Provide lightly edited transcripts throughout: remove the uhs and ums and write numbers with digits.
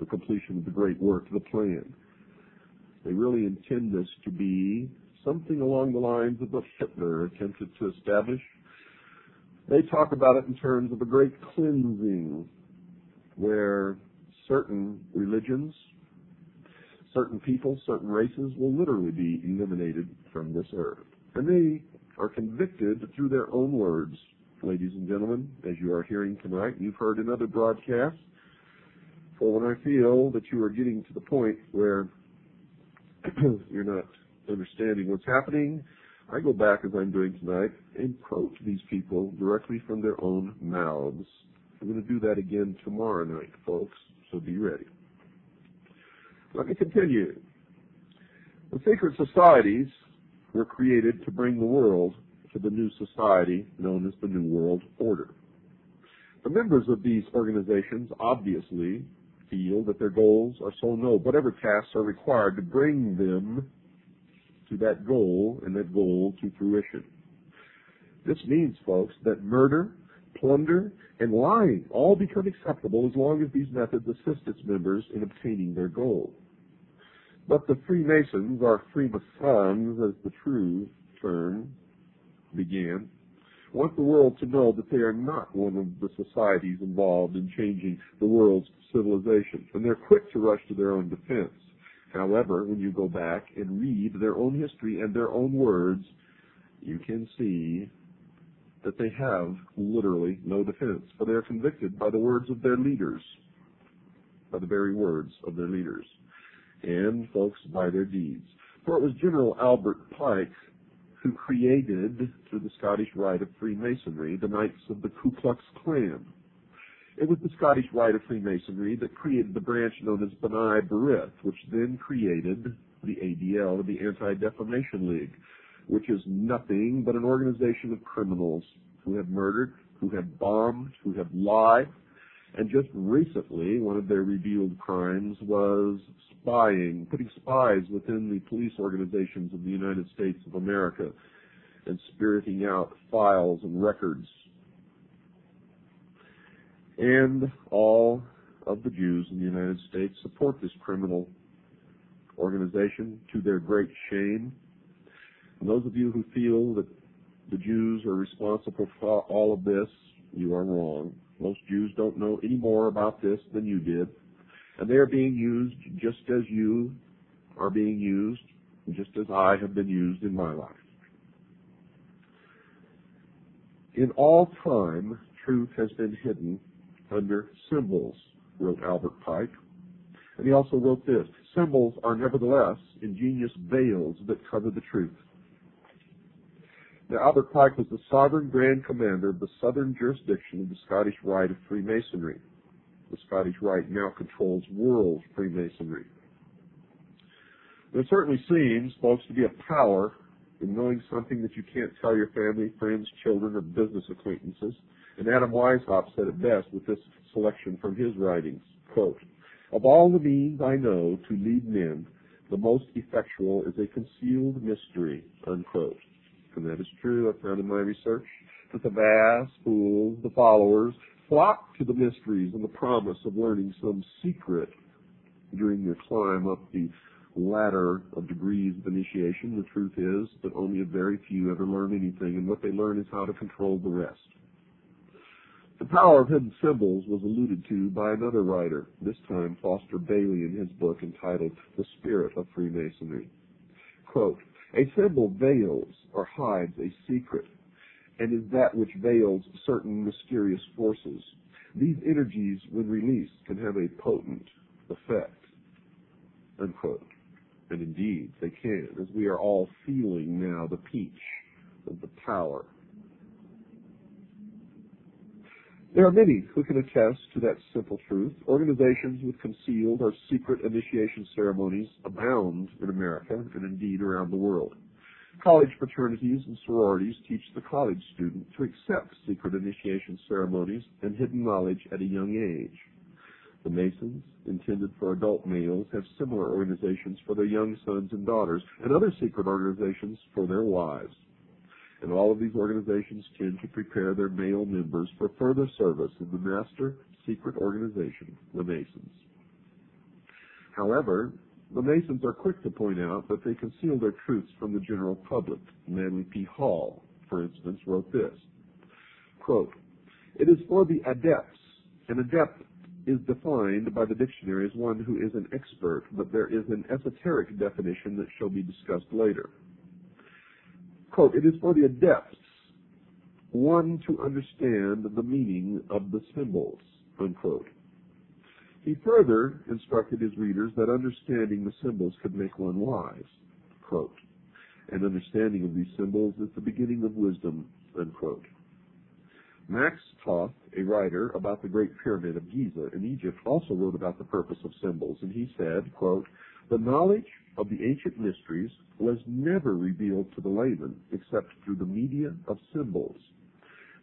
the completion of the great work, the plan. They really intend this to be something along the lines of what Hitler attempted to establish. They talk about it in terms of a great cleansing, where certain religions, certain people, certain races will literally be eliminated from this earth. And they are convicted through their own words. Ladies and gentlemen, as you are hearing tonight, you've heard in other broadcasts, for when I feel that you are getting to the point where you're not understanding what's happening, I go back, as I'm doing tonight, and quote these people directly from their own mouths. I'm going to do that again tomorrow night, folks, so be ready. Let me continue. The secret societies were created to bring the world to the new society known as the New World Order. The members of these organizations obviously feel that their goals are so noble, whatever tasks are required to bring them to that goal and that goal to fruition. This means, folks, that murder, plunder, and lying all become acceptable as long as these methods assist its members in obtaining their goal. But the Freemasons, or Freemasons as the true term began, want the world to know that they are not one of the societies involved in changing the world's civilization, and they're quick to rush to their own defense. However, when you go back and read their own history and their own words, you can see that they have literally no defense, for they are convicted by the words of their leaders, by the very words of their leaders, and, folks, by their deeds. For it was General Albert Pike who created, through the Scottish Rite of Freemasonry, the Knights of the Ku Klux Klan. It was the Scottish Rite of Freemasonry that created the branch known as B'nai B'rith, which then created the ADL, the Anti-Defamation League, which is nothing but an organization of criminals who have murdered, who have bombed, who have lied, and just recently one of their revealed crimes was spying, putting spies within the police organizations of the United States of America and spiriting out files and records. And all of the Jews in the United States support this criminal organization to their great shame. And those of you who feel that the Jews are responsible for all of this, you are wrong. Most Jews don't know any more about this than you did. And they are being used just as you are being used, just as I have been used in my life. In all time, truth has been hidden under symbols, wrote Albert Pike. And he also wrote this: symbols are nevertheless ingenious veils that cover the truth. Now, Albert Pike was the sovereign grand commander of the southern jurisdiction of the Scottish Rite of Freemasonry. The Scottish Rite now controls world Freemasonry. There certainly seems supposed to be a power in knowing something that you can't tell your family, friends, children, or business acquaintances. And Adam Weishaupt said it best with this selection from his writings, quote, "Of all the means I know to lead men, the most effectual is a concealed mystery," unquote. And that is true. I found in my research that the vast fools, the followers, flock to the mysteries and the promise of learning some secret during their climb up the ladder of degrees of initiation. The truth is that only a very few ever learn anything, and what they learn is how to control the rest. The power of hidden symbols was alluded to by another writer, this time Foster Bailey, in his book entitled The Spirit of Freemasonry. Quote, "A symbol veils or hides a secret, and is that which veils certain mysterious forces. These energies, when released, can have a potent effect," unquote. And indeed, they can, as we are all feeling now the pinch of the power. There are many who can attest to that simple truth. Organizations with concealed or secret initiation ceremonies abound in America and indeed around the world. College fraternities and sororities teach the college student to accept secret initiation ceremonies and hidden knowledge at a young age. The Masons, intended for adult males, have similar organizations for their young sons and daughters, and other secret organizations for their wives. And all of these organizations tend to prepare their male members for further service in the master secret organization, the Masons. However, the Masons are quick to point out that they conceal their truths from the general public. Manly P. Hall, for instance, wrote this, quote, "It is for the adepts. An adept is defined by the dictionary as one who is an expert, but there is an esoteric definition that shall be discussed later. Quote, it is for the adepts, one to understand the meaning of the symbols," unquote. He further instructed his readers that understanding the symbols could make one wise, quote, "An understanding of these symbols is the beginning of wisdom," unquote. Max Toth, a writer about the Great Pyramid of Giza in Egypt, also wrote about the purpose of symbols, and he said, quote, "The knowledge of the ancient mysteries was never revealed to the layman except through the media of symbols.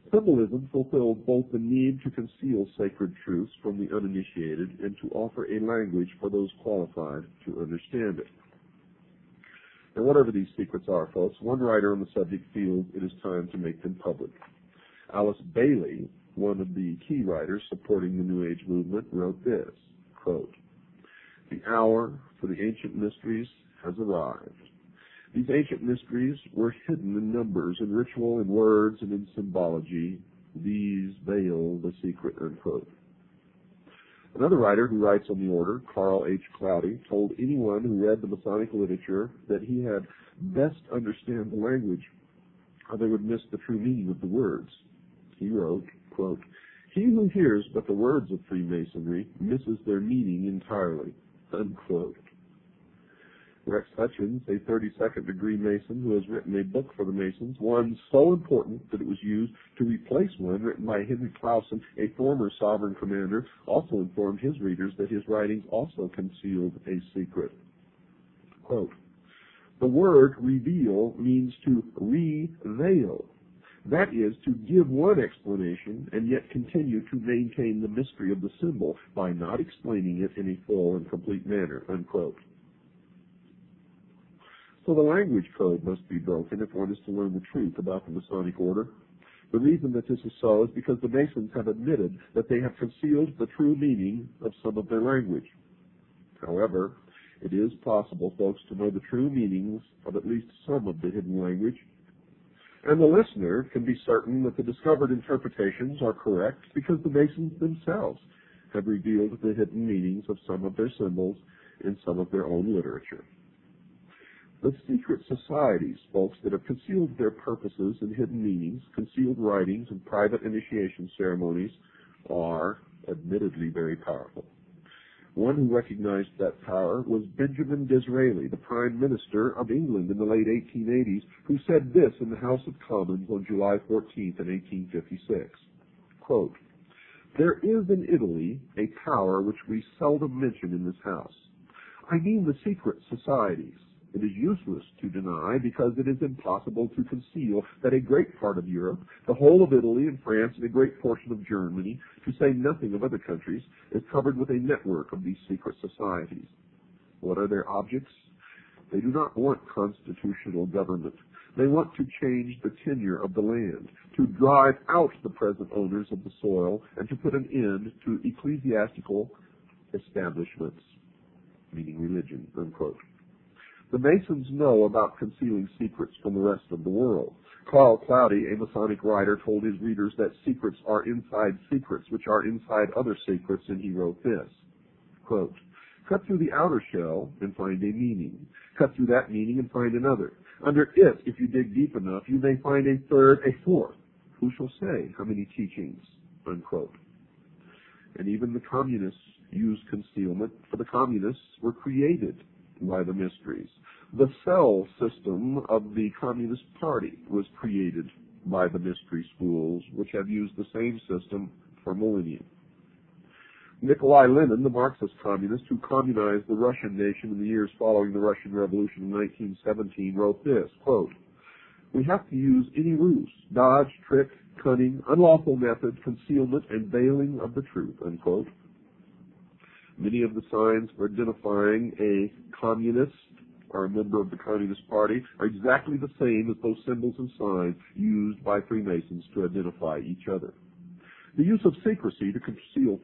Symbolism fulfilled both the need to conceal sacred truths from the uninitiated and to offer a language for those qualified to understand it." And whatever these secrets are, folks, one writer on the subject feels it is time to make them public. Alice Bailey, one of the key writers supporting the New Age movement, wrote this, quote, "The hour for the ancient mysteries has arrived. These ancient mysteries were hidden in numbers, in ritual, in words, and in symbology. These veil the secret," unquote. Another writer who writes on the order, Carl H. Cloudy, told anyone who read the Masonic literature that he had best understand the language or they would miss the true meaning of the words. He wrote, quote, "He who hears but the words of Freemasonry misses their meaning entirely," unquote. Rex Hutchins, a 32nd degree Mason who has written a book for the Masons, one so important that it was used to replace one written by Henry Clausen, a former sovereign commander, also informed his readers that his writings also concealed a secret. Quote, "The word reveal means to reveal. That is, to give one explanation and yet continue to maintain the mystery of the symbol by not explaining it in a full and complete manner," unquote. So the language code must be broken if one is to learn the truth about the Masonic order. The reason that this is so is because the Masons have admitted that they have concealed the true meaning of some of their language. However, it is possible, folks, to know the true meanings of at least some of the hidden language. And the listener can be certain that the discovered interpretations are correct because the Masons themselves have revealed the hidden meanings of some of their symbols in some of their own literature. The secret societies, folks, that have concealed their purposes and hidden meanings, concealed writings, and private initiation ceremonies are admittedly very powerful. One who recognized that power was Benjamin Disraeli, the Prime Minister of England in the late 1880s, who said this in the House of Commons on July 14th in 1856, quote, "There is in Italy a power which we seldom mention in this House. I mean the secret societies. It is useless to deny because it is impossible to conceal that a great part of Europe, the whole of Italy and France, and a great portion of Germany, to say nothing of other countries, is covered with a network of these secret societies. What are their objects? They do not want constitutional government. They want to change the tenure of the land, to drive out the present owners of the soil, and to put an end to ecclesiastical establishments," meaning religion, unquote. The Masons know about concealing secrets from the rest of the world. Carl Cloudy, a Masonic writer, told his readers that secrets are inside secrets, which are inside other secrets, and he wrote this, quote, "Cut through the outer shell and find a meaning. Cut through that meaning and find another. Under it, if you dig deep enough, you may find a third, a fourth. Who shall say how many teachings?" Unquote. And even the communists used concealment, for the communists were created by the mysteries. The cell system of the Communist Party was created by the mystery schools, which have used the same system for millennia. Nikolai Lenin, the Marxist communist who communized the Russian nation in the years following the Russian Revolution in 1917, wrote this, quote, "We have to use any ruse, dodge, trick, cunning, unlawful method, concealment, and veiling of the truth," unquote. Many of the signs for identifying a communist or a member of the Communist Party are exactly the same as those symbols and signs used by Freemasons to identify each other. The use of secrecy to conceal